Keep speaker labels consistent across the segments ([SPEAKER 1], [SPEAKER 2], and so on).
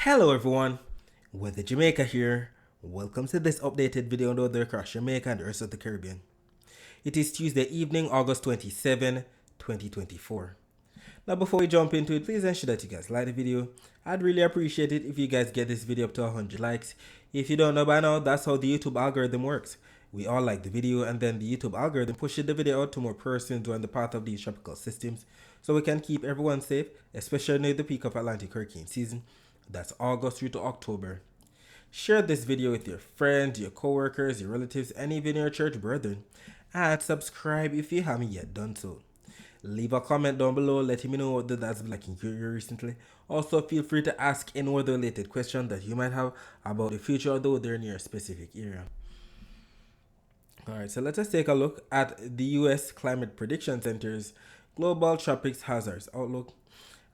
[SPEAKER 1] Hello everyone, Weather Jamaica here. Welcome to this updated video on the weather across Jamaica and the rest of the Caribbean. It is Tuesday evening, August 27, 2024. Now before we jump into it, please ensure that you guys like the video. I'd really appreciate it if you guys get this video up to 100 likes. If you don't know by now, that's how the YouTube algorithm works. We all like the video and then the YouTube algorithm pushes the video out to more persons who are in the path of these tropical systems so we can keep everyone safe, especially near the peak of Atlantic hurricane season. That's August through to October. Share this video with your friends, your coworkers, your relatives, and even your church brethren. And subscribe if you haven't yet done so. Leave a comment down below letting me know what that's been like in your area recently. Also, feel free to ask any weather related question that you might have about the future of the weather in your specific area. Alright, so let us take a look at the US Climate Prediction Center's Global Tropics Hazards Outlook.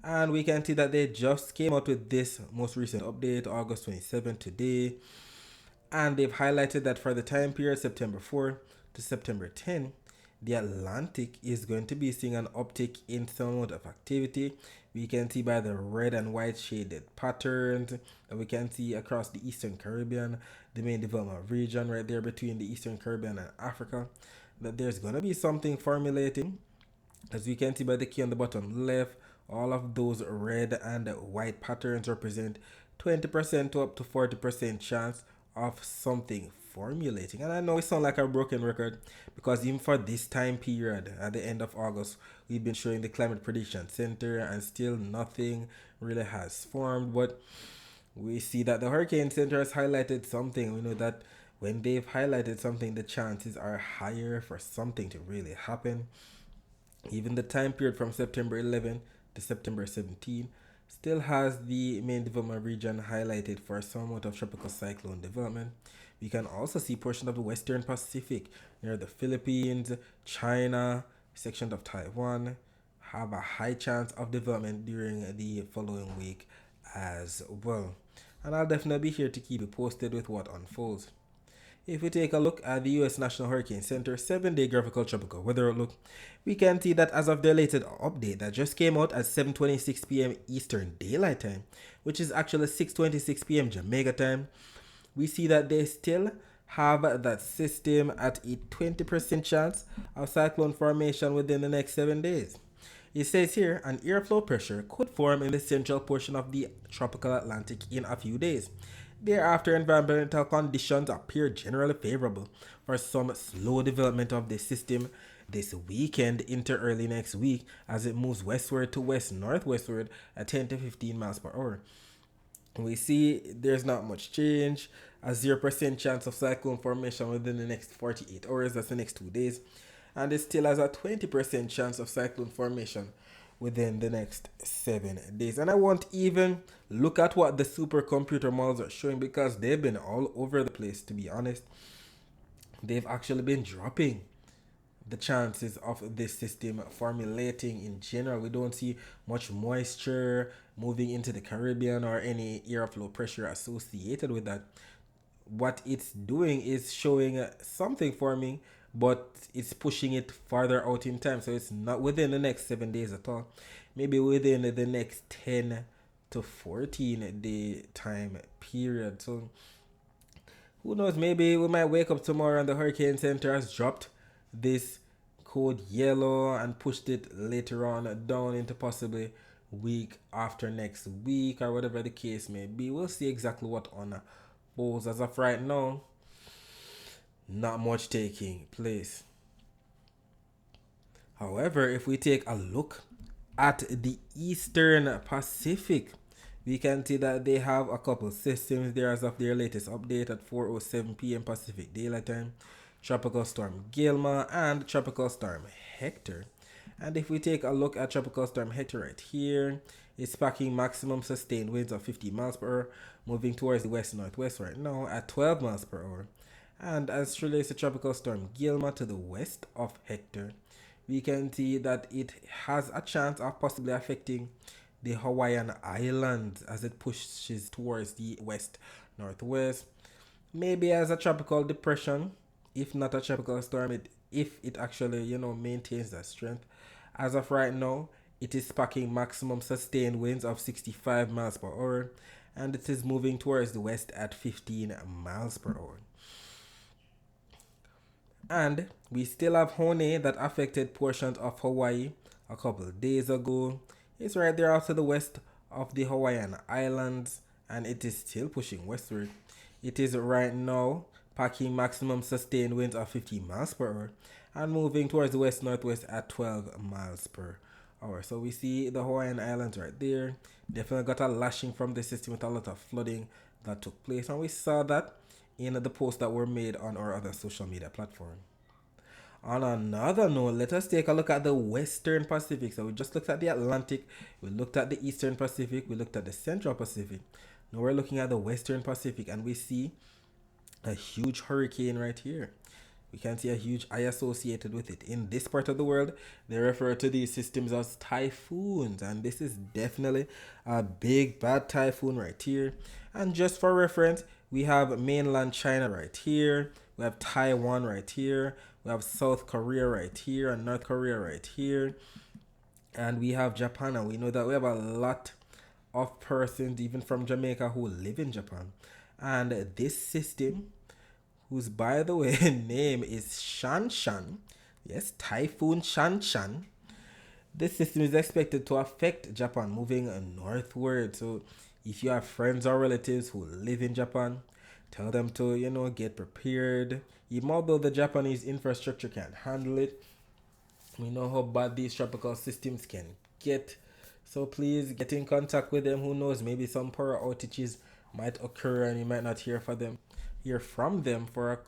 [SPEAKER 1] And we can see that they just came out with this most recent update, August 27 today. And they've highlighted that for the time period September 4 to September 10, the Atlantic is going to be seeing an uptick in some amount of activity. We can see by the red and white shaded patterns that we can see across the Eastern Caribbean, the main development region right there between the Eastern Caribbean and Africa, that there's going to be something formulating. As we can see by the key on the bottom left, all of those red and white patterns represent 20% to up to 40% chance of something formulating. And I know it sounds like a broken record because even for this time period at the end of August, we've been showing the Climate Prediction Center and still nothing really has formed. But we see that the Hurricane Center has highlighted something. We know that when they've highlighted something, the chances are higher for something to really happen. Even the time period from September 11 to September 17 still has the main development region highlighted for some amount of tropical cyclone development. We can also see portion of the Western Pacific near the Philippines, China, section of Taiwan have a high chance of development during the following week as well. And I'll definitely be here to keep you posted with what unfolds. If we take a look at the US National Hurricane Center 7-day graphical tropical weather outlook, we can see that as of their latest update that just came out at 7:26 p.m. Eastern Daylight Time, which is actually 6:26 p.m. Jamaica time, we see that they still have that system at a 20% chance of cyclone formation within the next 7 days. It says here an airflow pressure could form in the central portion of the tropical Atlantic in a few days. Thereafter, environmental conditions appear generally favorable for some slow development of the system this weekend into early next week as it moves westward to west-northwestward at 10 to 15 miles per hour. We see there's not much change, a 0% chance of cyclone formation within the next 48 hours, that's the next 2 days, and it still has a 20% chance of cyclone formation within the next 7 days. And I won't even look at what the supercomputer models are showing because they've been all over the place, to be honest. They've actually been dropping the chances of this system formulating in general. We don't see much moisture moving into the Caribbean or any airflow pressure associated with that. What it's doing is showing something forming, but it's pushing it farther out in time, so it's not within the next 7 days at all, maybe within the next 10 to 14 day time period. So who knows, maybe we might wake up tomorrow and the Hurricane Center has dropped this code yellow and pushed it later on down into possibly week after next week or whatever the case may be. We'll see exactly what unfolds. As of right now, not much taking place. However, if we take a look at the Eastern Pacific, we can see that they have a couple systems there as of their latest update at 4:07 p.m. Pacific Daylight Time. Tropical Storm Gilma and Tropical Storm Hector. And if we take a look at Tropical Storm Hector right here, it's packing maximum sustained winds of 50 miles per hour, moving towards the west-northwest right now at 12 miles per hour. And as relates to Tropical Storm Gilma to the west of Hector, we can see that it has a chance of possibly affecting the Hawaiian Islands as it pushes towards the west-northwest. Maybe as a tropical depression, if not a tropical storm, if it actually maintains that strength. As of right now, it is packing maximum sustained winds of 65 miles per hour, and it is moving towards the west at 15 miles per hour. And we still have Hone that affected portions of Hawaii a couple of days ago. It's right there off to the west of the Hawaiian Islands, and it is still pushing westward. It is right now packing maximum sustained winds of 50 miles per hour and moving towards the west northwest at 12 miles per hour. So we see the Hawaiian Islands right there. Definitely got a lashing from the system with a lot of flooding that took place, and we saw that in the posts that were made on our other social media platform. On another note, let us take a look at the Western Pacific. So we just looked at the Atlantic, we looked at the Eastern Pacific, we looked at the Central Pacific. Now we're looking at the Western Pacific, and we see a huge hurricane right here. We can see a huge eye associated with it. In this part of the world, they refer to these systems as typhoons, and this is definitely a big bad typhoon right here. And just for reference, we have mainland China right here, we have Taiwan right here, we have South Korea right here, and North Korea right here, and we have Japan. And we know that we have a lot of persons even from Jamaica who live in Japan. And this system, whose by the way name is Shan Shan, yes, Typhoon Shan Shan, this system is expected to affect Japan moving northward. So if you have friends or relatives who live in Japan, tell them to, get prepared. Even although the Japanese infrastructure can't handle it, we know how bad these tropical systems can get. So please get in contact with them. Who knows, maybe some power outages might occur and you might not hear from them for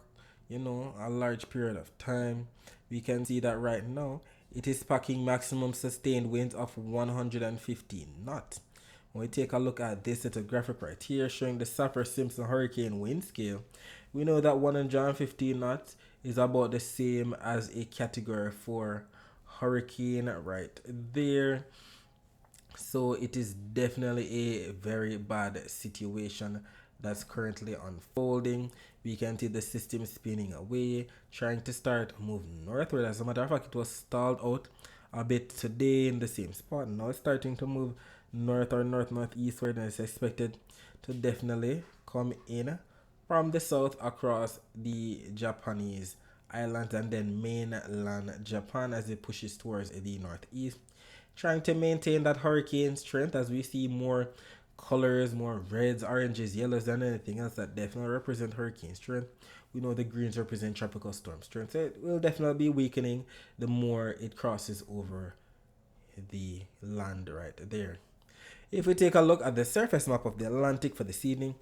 [SPEAKER 1] a large period of time. We can see that right now it is packing maximum sustained winds of 115 knots. When we take a look at this little graphic right here showing the Saffir-Simpson hurricane wind scale, we know that 115 knots is about the same as a category 4 hurricane right there. So it is definitely a very bad situation that's currently unfolding. We can see the system spinning away, trying to start moving northward. As a matter of fact, it was stalled out a bit today in the same spot. Now it's starting to move north or northeastward, and it's expected to definitely come in from the south across the Japanese islands and then mainland Japan as it pushes towards the northeast, trying to maintain that hurricane strength as we see more colors, more reds, oranges, yellows than anything else that definitely represent hurricane strength. We know the greens represent tropical storm strength. So it will definitely be weakening the more it crosses over the land right there. If we take a look at the surface map of the Atlantic for this evening,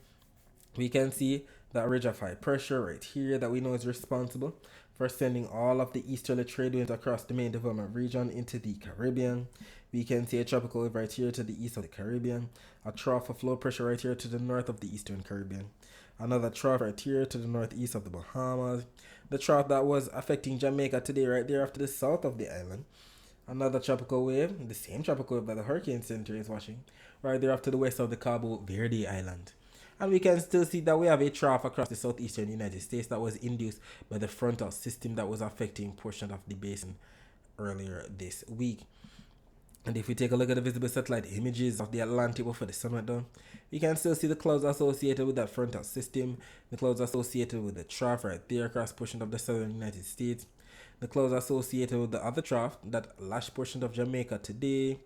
[SPEAKER 1] we can see that ridge of high pressure right here that we know is responsible for sending all of the easterly trade winds across the main development region into the Caribbean. We can see a tropical wave right here to the east of the Caribbean, a trough of low pressure right here to the north of the eastern Caribbean, another trough right here to the northeast of the Bahamas, the trough that was affecting Jamaica today right there after the south of the island, another tropical wave, the same tropical wave that the hurricane center is watching, right there off to the west of the Cabo Verde Island. And we can still see that we have a trough across the southeastern United States that was induced by the frontal system that was affecting portions of the basin earlier this week. And if we take a look at the visible satellite images of the Atlantic before the sun went down, we can still see the clouds associated with that frontal system, the clouds associated with the trough right there across portions of the southern United States, the clouds associated with the other trough that lashed portions of Jamaica today,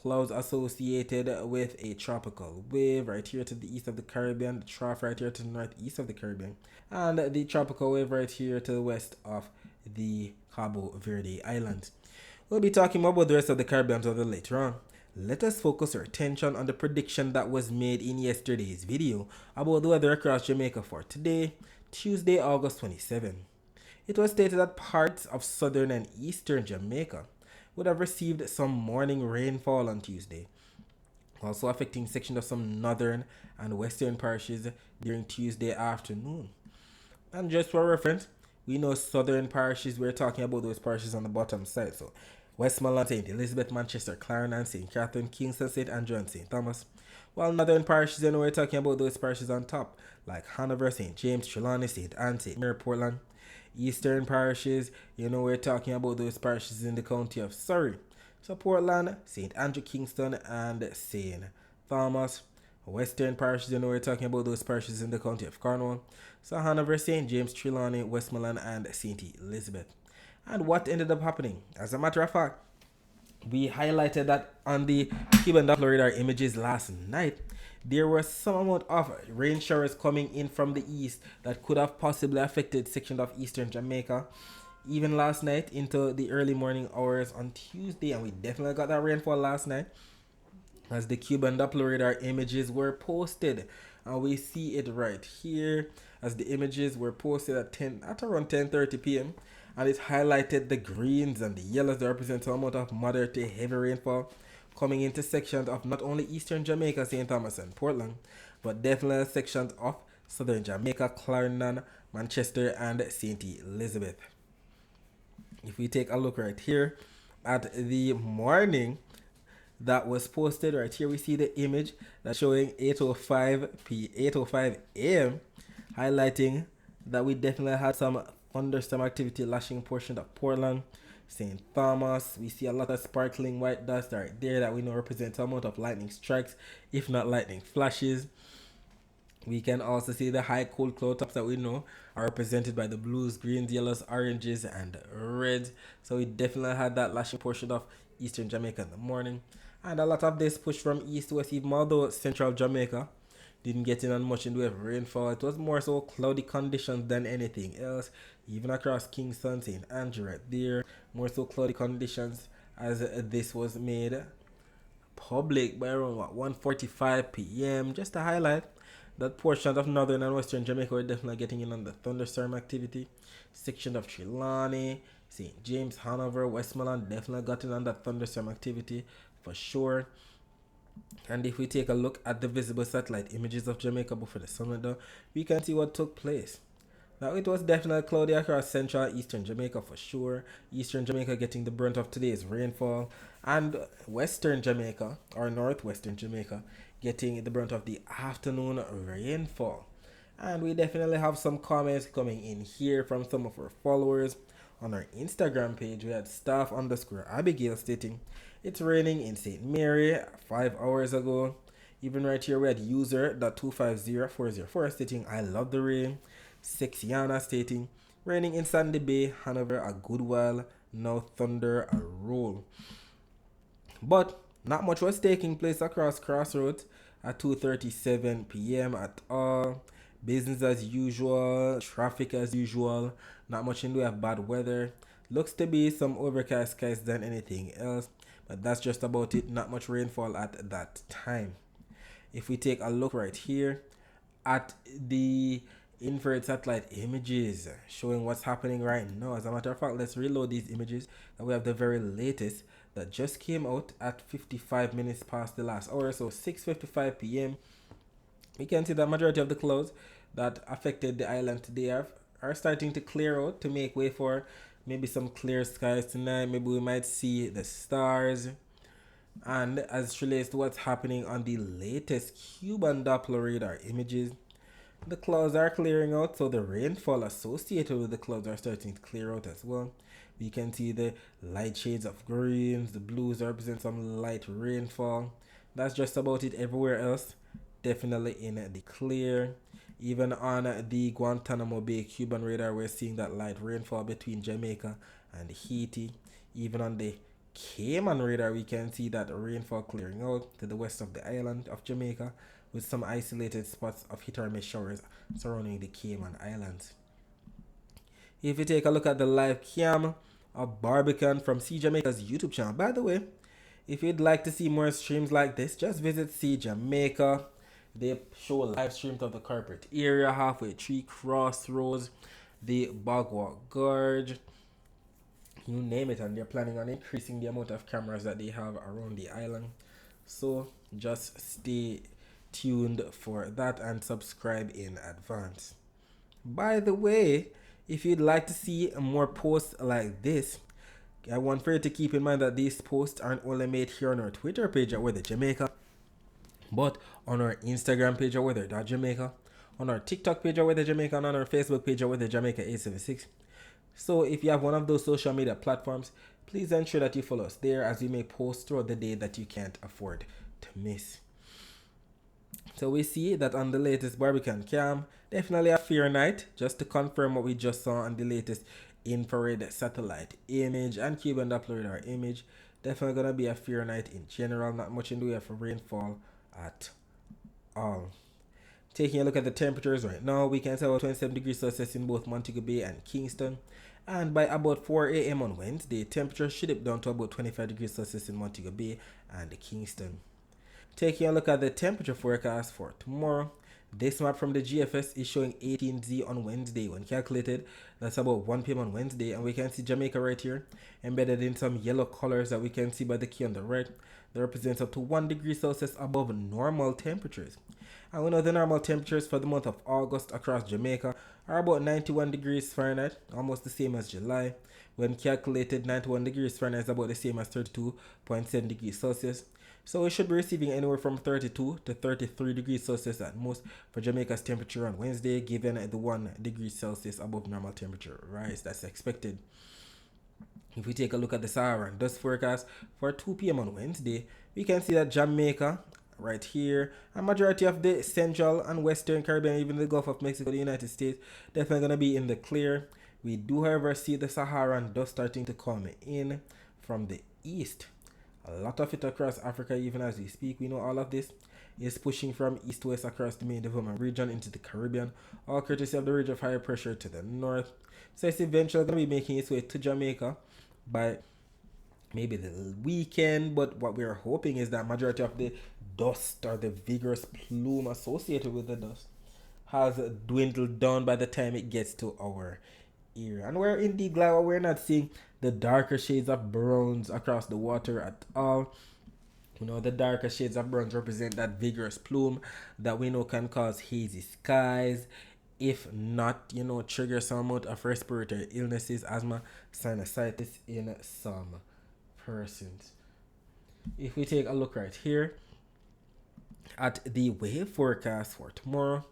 [SPEAKER 1] clouds associated with a tropical wave right here to the east of the Caribbean, the trough right here to the northeast of the Caribbean, and the tropical wave right here to the west of the Cabo Verde Islands. We'll be talking more about the rest of the Caribbean a little later on. Let us focus our attention on the prediction that was made in yesterday's video about the weather across Jamaica for today, Tuesday, August 27. It was stated that parts of southern and eastern Jamaica would have received some morning rainfall on Tuesday, also affecting sections of some northern and western parishes during Tuesday afternoon. And just for reference, we know southern parishes, we're talking about those parishes on the bottom side. So Westmoreland, St. Elizabeth, Manchester, Clarendon, St. Catherine, Kingston, St. Andrew, and St. Thomas. While northern parishes, we're talking about those parishes on top, like Hanover, St. James, Trelawney, St. Anne, St. Mary, Portland. Eastern parishes, we're talking about those parishes in the county of Surrey. So Portland, St. Andrew, Kingston, and St. Thomas. Western parishes, we're talking about those parishes in the county of Cornwall. So Hanover, St. James, Trelawney, Westmoreland, and St. Elizabeth. And what ended up happening? As a matter of fact, we highlighted that on the Cuban Doppler radar images last night, there was some amount of rain showers coming in from the east that could have possibly affected sections of eastern Jamaica even last night into the early morning hours on Tuesday, and we definitely got that rainfall last night as the Cuban Doppler radar images were posted. And we see it right here as the images were posted at around 10:30 p.m. and it highlighted the greens and the yellows that represent an amount of moderate to heavy rainfall coming into sections of not only eastern Jamaica, St. Thomas and Portland, but definitely sections of southern Jamaica, Clarendon, Manchester, and St. Elizabeth. If we take a look right here at the morning that was posted right here, we see the image that's showing 8:05 a.m. highlighting that we definitely had some thunderstorm activity lashing portion of Portland, St. Thomas. We see a lot of sparkling white dust right there that we know represents a amount of lightning strikes, if not lightning flashes. We can also see the high cold cloud tops that we know are represented by the blues, greens, yellows, oranges, and reds. So we definitely had that lashing portion of eastern Jamaica in the morning. And a lot of this pushed from east to west, even although central Jamaica didn't get in on much in the way of rainfall. It was more so cloudy conditions than anything else. Even across Kingston, St. Andrew right there, more so cloudy conditions as this was made public by around 1:45 p.m. Just to highlight that portions of northern and western Jamaica were definitely getting in on the thunderstorm activity. Section of Trelawney, St. James, Hanover, Westmoreland definitely got in on that thunderstorm activity for sure. And if we take a look at the visible satellite images of Jamaica before the sun went down, we can see what took place. Now, it was definitely cloudy across central eastern Jamaica for sure. Eastern Jamaica getting the brunt of today's rainfall, and western Jamaica, or northwestern Jamaica, getting the brunt of the afternoon rainfall. And we definitely have some comments coming in here from some of our followers. On our Instagram page, we had staff underscore Abigail stating, it's raining in St. Mary 5 hours ago. Even right here, we had user.250404 stating, I love the rain. Sexiana stating, raining in Sandy Bay, Hanover a good while, now thunder a roll. But not much was taking place across Crossroads at 2:37 p.m. at all. Business as usual, traffic as usual, not much in the way of bad weather. Looks to be some overcast skies than anything else, but that's just about it. Not much rainfall at that time. If we take a look right here at the infrared satellite images showing what's happening right now. As a matter of fact, let's reload these images and we have the very latest that just came out at 55 minutes past the last hour, so 6:55 p.m. We can see the majority of the clouds that affected the island today are starting to clear out to make way for maybe some clear skies tonight. Maybe we might see the stars. And as it relates to what's happening on the latest Cuban Doppler radar images, the clouds are clearing out, so the rainfall associated with the clouds are starting to clear out as well. We can see the light shades of greens, the blues represent some light rainfall. That's just about it everywhere else. Definitely in the clear. Even on the Guantanamo Bay Cuban radar, we're seeing that light rainfall between Jamaica and Haiti. Even on the Cayman radar, we can see that rainfall clearing out to the west of the island of Jamaica, with some isolated spots of hit or miss showers surrounding the Cayman Islands. If you take a look at the live cam of Barbican from See Jamaica's YouTube channel, by the way, if you'd like to see more streams like this, just visit See Jamaica. They show live streams of the corporate area, Halfway Tree, Crossroads, the Bagua Gorge, you name it, and they're planning on increasing the amount of cameras that they have around the island. So just stay tuned for that and subscribe in advance. By the way, if you'd like to see more posts like this, I want for you to keep in mind that these posts aren't only made here on our Twitter page at Weather Jamaica, but on our Instagram page at Weather Jamaica, on our TikTok page at Weather Jamaica, and on our Facebook page at Weather Jamaica 876. So if you have one of those social media platforms, please ensure that you follow us there, as we may post throughout the day that you can't afford to miss. So we see that on the latest Barbican cam, definitely a fair night, just to confirm what we just saw on the latest infrared satellite image and Cuban Doppler radar image. Definitely gonna be a fair night in general, not much in the way of rainfall at all. Taking a look at the temperatures right now, we can tell about 27 degrees Celsius in both Montego Bay and Kingston. And by about 4 a.m. on Wednesday, temperature should dip down to about 25 degrees Celsius in Montego Bay and Kingston. Taking a look at the temperature forecast for tomorrow, this map from the GFS is showing 18Z on Wednesday. When calculated, that's about 1 p.m. on Wednesday, and we can see Jamaica right here, embedded in some yellow colors that we can see by the key on the right. That represents up to 1 degree Celsius above normal temperatures. And we know the normal temperatures for the month of August across Jamaica are about 91 degrees Fahrenheit, almost the same as July. When calculated, 91 degrees Fahrenheit is about the same as 32.7 degrees Celsius. So we should be receiving anywhere from 32 to 33 degrees Celsius at most for Jamaica's temperature on Wednesday, given the 1 degree Celsius above normal temperature rise that's expected. If we take a look at the Saharan dust forecast for 2 p.m. on Wednesday, we can see that Jamaica right here, a majority of the central and western Caribbean, even the Gulf of Mexico, the United States, definitely going to be in the clear. We do, however, see the Saharan dust starting to come in from the east. A lot of it across Africa, even as we speak. We know all of this is pushing from east to west across the main development region into the Caribbean, all courtesy of the ridge of higher pressure to the north. So it's eventually going to be making its way to Jamaica by maybe the weekend, but what we're hoping is that majority of the dust or the vigorous plume associated with the dust has dwindled down by the time it gets to our ear. And we're indeed glad we're not seeing the darker shades of browns across the water at all. You know, the darker shades of browns represent that vigorous plume that we know can cause hazy skies, if not, trigger some amount of respiratory illnesses, asthma, sinusitis in some persons. If we take a look right here at the wave forecast for tomorrow,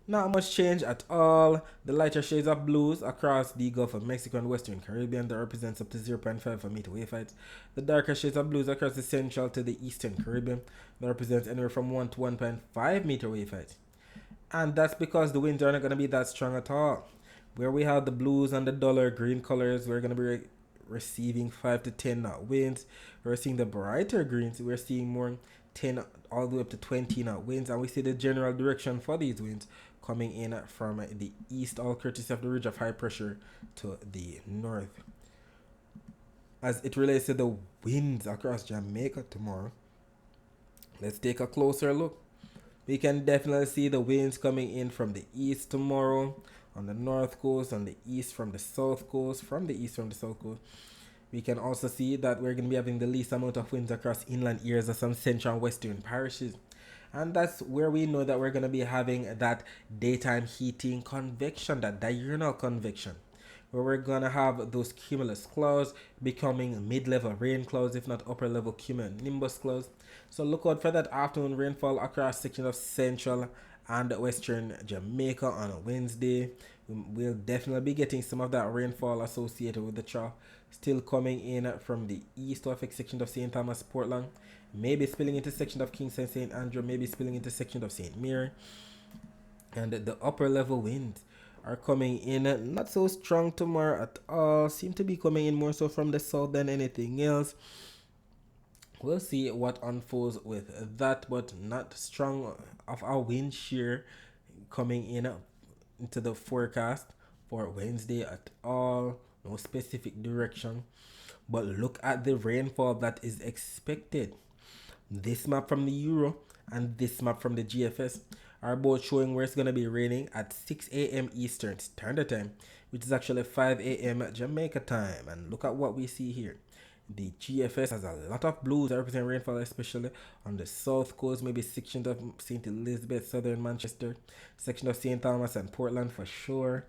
[SPEAKER 1] not much change at all. The lighter shades of blues across the Gulf of Mexico and Western Caribbean that represents up to 0.5 meter wave heights. The darker shades of blues across the Central to the Eastern Caribbean that represents anywhere from 1 to 1.5 meter wave heights. And that's because the winds are not going to be that strong at all. Where we have the blues and the duller green colors, we're going to be receiving 5 to 10 knot winds. We're seeing the brighter greens, we're seeing more 10 all the way up to 20 knot winds, and we see the general direction for these winds coming in from the east, all courtesy of the ridge of high pressure to the north. As it relates to the winds across Jamaica tomorrow, let's take a closer look. We can definitely see the winds coming in from the east tomorrow, on the north coast, on the east from the south coast, from the east from the south coast. We can also see that we're going to be having the least amount of winds across inland areas of some central and western parishes. And that's where we know that we're going to be having that daytime heating convection, that diurnal convection, where we're going to have those cumulus clouds becoming mid-level rain clouds, if not upper-level cumulonimbus clouds. So look out for that afternoon rainfall across sections of central and western Jamaica on Wednesday. We'll definitely be getting some of that rainfall associated with the trough still coming in from the east to affect sections of St. Thomas, Portland, maybe spilling into sections of Kingston, St. Andrew, maybe spilling into sections of St. Mary. And the upper level winds are coming in not so strong tomorrow at all, seem to be coming in more so from the south than anything else. We'll see what unfolds with that, but not strong of our wind shear coming in into the forecast for Wednesday at all. No specific direction, but look at the rainfall that is expected. This map from the Euro and this map from the GFS are both showing where it's going to be raining at 6 a.m. Eastern Standard Time, which is actually 5 a.m. Jamaica time. And look at what we see here. The GFS has a lot of blues that represent rainfall, especially on the south coast, maybe sections of St. Elizabeth, southern Manchester, section of St. Thomas and Portland for sure.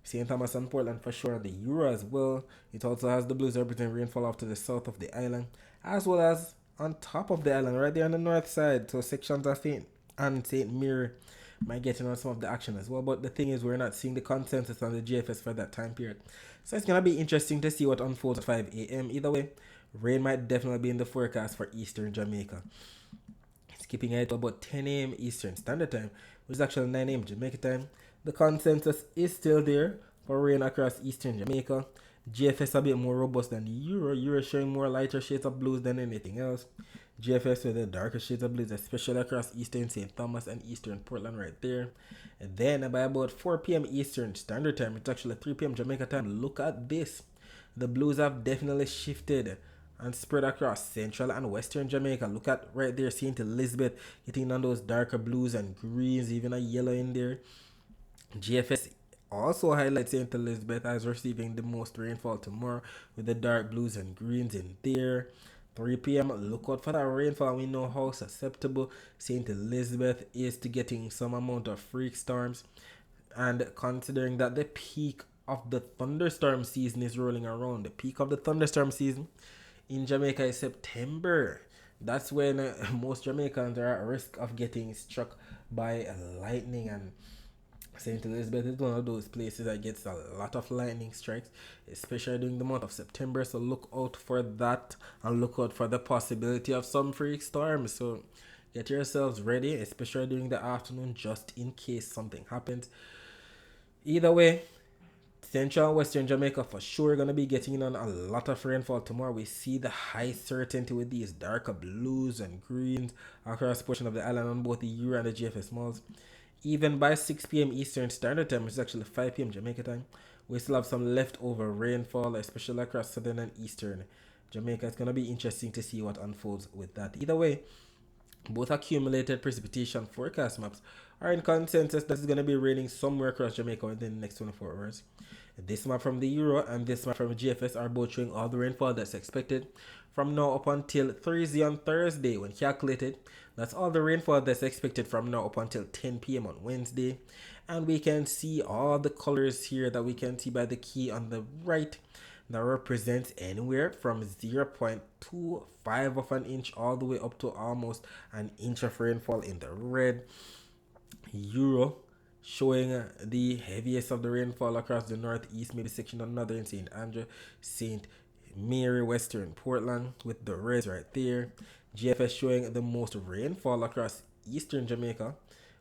[SPEAKER 1] St. Thomas and Portland for sure. The Euro as well. It also has the blues that represent rainfall off to the south of the island, as well as on top of the island, right there on the north side. So sections of St. Mary might get in on some of the action as well. But the thing is, we're not seeing the consensus on the GFS for that time period. So it's going to be interesting to see what unfolds at 5 a.m. Either way, rain might definitely be in the forecast for eastern Jamaica. It's skipping ahead to about 10 a.m. Eastern Standard Time, which is actually 9 a.m. Jamaica time. The consensus is still there for rain across eastern Jamaica. GFS a bit more robust than the Euro. Euro showing more lighter shades of blues than anything else. GFS with the darker shades of blues, especially across eastern St. Thomas and eastern Portland right there. And then by about 4 p.m. Eastern Standard Time, it's actually 3 p.m. Jamaica time. Look at this. The blues have definitely shifted and spread across central and western Jamaica. Look at right there, St. Elizabeth getting on those darker blues and greens, even a yellow in there. GFS also highlights St. Elizabeth as receiving the most rainfall tomorrow with the dark blues and greens in there. 3 p.m. Look out for that rainfall. We know how susceptible St. Elizabeth is to getting some amount of freak storms. And considering that the peak of the thunderstorm season is rolling around, the peak of the thunderstorm season in Jamaica is September. That's when most Jamaicans are at risk of getting struck by lightning, and St. Elizabeth is one of those places that gets a lot of lightning strikes, especially during the month of September. So look out for that and look out for the possibility of some freak storms. So get yourselves ready, especially during the afternoon, just in case something happens. Either way, Central and Western Jamaica for sure gonna be getting in on a lot of rainfall tomorrow. We see the high certainty with these darker blues and greens across a portion of the island on both the Euro and the GFS malls. Even by 6 p.m. Eastern Standard Time, which is actually 5 p.m. Jamaica time, we still have some leftover rainfall, especially across southern and eastern Jamaica. It's gonna be interesting to see what unfolds with that. Either way, both accumulated precipitation forecast maps are in consensus that it's going to be raining somewhere across Jamaica within the next 24 hours. This map from the Euro and this map from GFS are both showing all the rainfall that's expected from now up until Thursday on Thursday when calculated. That's all the rainfall that's expected from now up until 10 p.m. on Wednesday. And we can see all the colors here that we can see by the key on the right that represents anywhere from 0.25 of an inch all the way up to almost an inch of rainfall in the red. Euro showing the heaviest of the rainfall across the northeast, maybe section of northern St. Andrew, St. Mary, western Portland with the reds right there. GFS showing the most rainfall across eastern Jamaica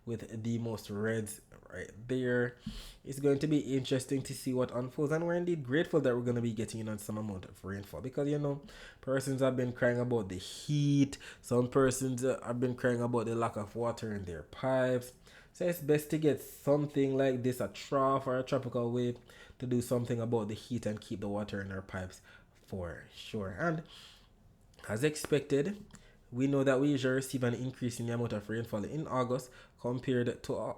[SPEAKER 1] with the most reds right there. It's going to be interesting to see what unfolds, and we're indeed grateful that we're going to be getting in on some amount of rainfall, because persons have been crying about the heat. Some persons have been crying about the lack of water in their pipes. So it's best to get something like this, a trough or a tropical wave, to do something about the heat and keep the water in our pipes for sure. And as expected, we know that we usually receive an increase in the amount of rainfall in August compared to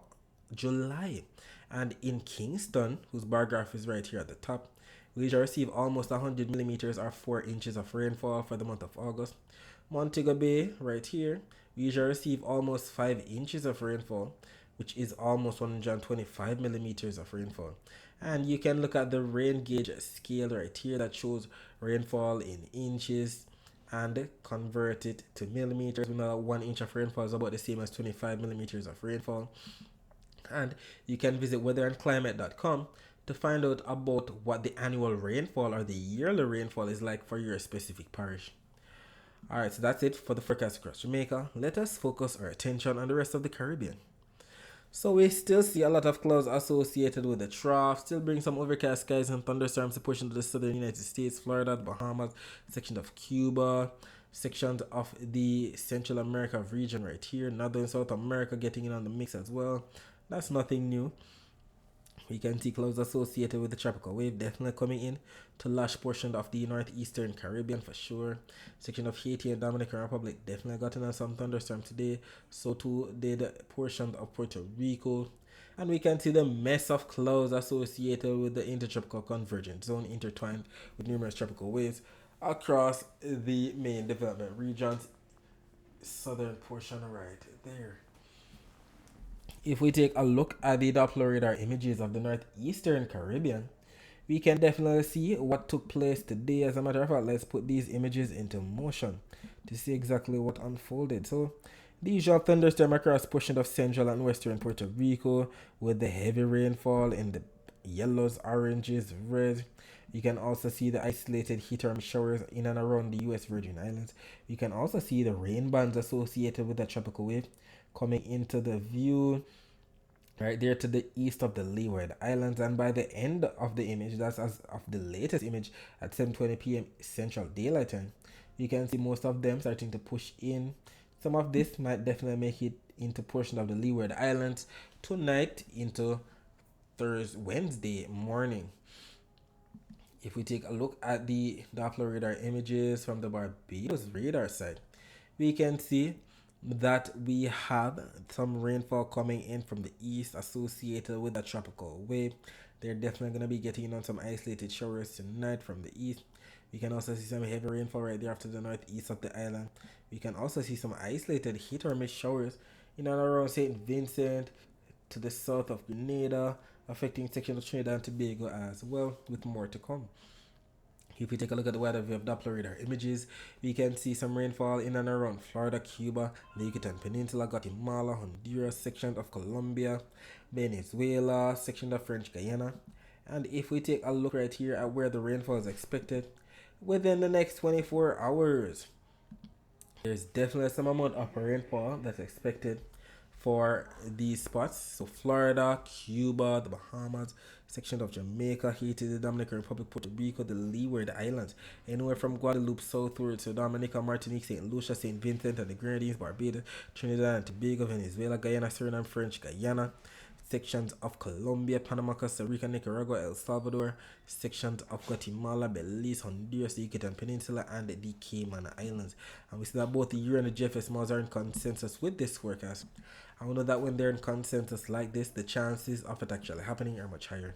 [SPEAKER 1] July. And in Kingston, whose bar graph is right here at the top, we usually receive almost 100 millimeters or 4 inches of rainfall for the month of August. Montego Bay, right here, we usually receive almost 5 inches of rainfall, which is almost 125 millimeters of rainfall. And you can look at the rain gauge scale right here that shows rainfall in inches and convert it to millimeters. We know 1 inch of rainfall is about the same as 25 millimeters of rainfall. And you can visit weatherandclimate.com to find out about what the annual rainfall or the yearly rainfall is like for your specific parish. Alright, so that's it for the forecast across Jamaica. Let us focus our attention on the rest of the Caribbean. So we still see a lot of clouds associated with the trough, still bring some overcast skies and thunderstorms to portions of the southern United States, Florida, Bahamas, section of Cuba, sections of the Central America region right here, Northern South America getting in on the mix as well. That's nothing new. We can see clouds associated with the tropical wave definitely coming in to lush portion of the northeastern Caribbean for sure. Section of Haiti and Dominican Republic definitely got in on some thunderstorm today. So too did portions of Puerto Rico. And we can see the mess of clouds associated with the intertropical convergence zone intertwined with numerous tropical waves across the main development regions. Southern portion right there. If we take a look at the Doppler radar images of the northeastern Caribbean, we can definitely see what took place today. As a matter of fact, let's put these images into motion to see exactly what unfolded. So the usual thunderstorm across portions of central and western Puerto Rico with the heavy rainfall in the yellows, oranges, reds. You can also see the isolated heat or showers in and around the US Virgin Islands. You can also see the rain bands associated with the tropical wave coming into the view right there to the east of the Leeward Islands. And by the end of the image, that's as of the latest image at 7:20 p.m. Central Daylight Time, you can see most of them starting to push in. Some of this might definitely make it into portion of the Leeward Islands tonight into Thursday, Wednesday morning. If we take a look at the Doppler radar images from the Barbados radar side, we can see that we have some rainfall coming in from the east associated with a tropical wave. They're definitely going to be getting on some isolated showers tonight from the east. We can also see some heavy rainfall right there after the northeast of the island. We can also see some isolated hit or miss showers in and around St. Vincent to the south of Grenada, affecting section of Trinidad and Tobago as well, with more to come. If we take a look at the weather view of Doppler radar images, we can see some rainfall in and around Florida, Cuba, the Yucatan Peninsula, Guatemala, Honduras, sections of Colombia, Venezuela, section of French Guyana. And if we take a look right here at where the rainfall is expected within the next 24 hours, there's definitely some amount of rainfall that's expected for these spots. So Florida, Cuba, the Bahamas, section of Jamaica, Haiti, the Dominican Republic, Puerto Rico, the Leeward Islands, anywhere from Guadeloupe southward to Dominica, Martinique, St. Lucia, St. Vincent and the Grenadines, Barbados, Trinidad and Tobago, Venezuela, Guyana, Suriname, French Guyana, sections of Colombia, Panama, Costa Rica, Nicaragua, El Salvador, sections of Guatemala, Belize, Honduras, the Yucatan Peninsula, and the Cayman Islands. And we see that both the Euro and the GFS are in consensus with this forecast. I know that when they're in consensus like this, the chances of it actually happening are much higher.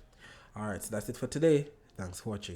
[SPEAKER 1] Alright, so that's it for today. Thanks for watching.